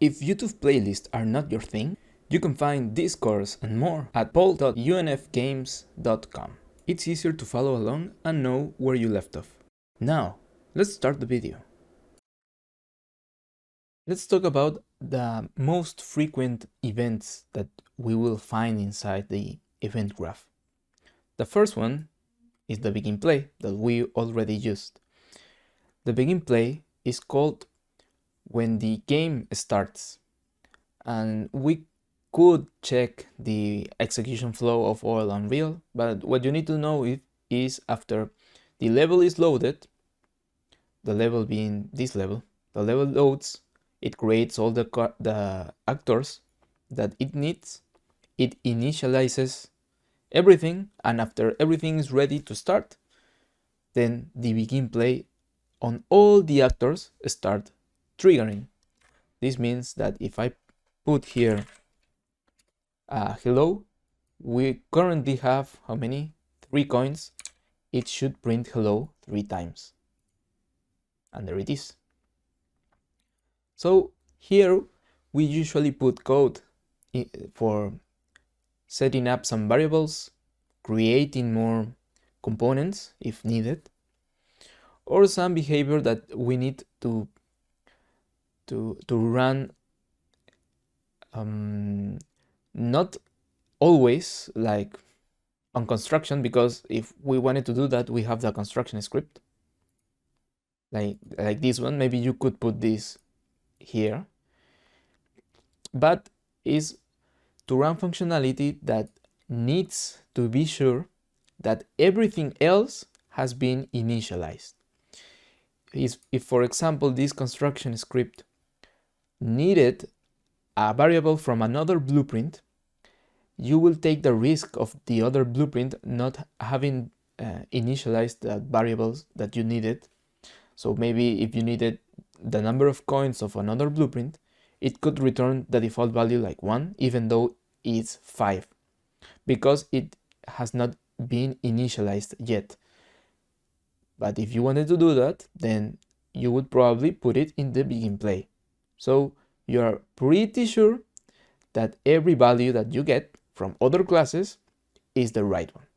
If YouTube playlists are not your thing, you can find this course and more at paul.unfgames.com. It's easier to follow along and know where you left off. Now, let's start the video. Let's talk about the most frequent events that we will find inside the event graph. The first one is the begin play that we already used. The begin play is called when the game starts, and we could check the execution flow of all Unreal, but what you need to know is after the level is loaded, the level being this level, the level loads, it creates all the actors that it needs, it initializes everything, and after everything is ready to start, then the begin play on all the actors start triggering. This means that if I put here hello, we currently have how many? 3 coins. It should print hello 3 times. And there it is. So here we usually put code for setting up some variables, creating more components if needed, or some behavior that we need to run, not always like on construction, because if we wanted to do that, we have the construction script like this one. Maybe you could put this here, but is to run functionality that needs to be sure that everything else has been initialized. If for example this construction script needed a variable from another blueprint, you will take the risk of the other blueprint not having initialized the variables that you needed. So maybe if you needed the number of coins of another blueprint, it could return the default value like 1, even though it's 5, because it has not been initialized yet. But if you wanted to do that, then you would probably put it in the begin play. So you are pretty sure that every value that you get from other classes is the right one.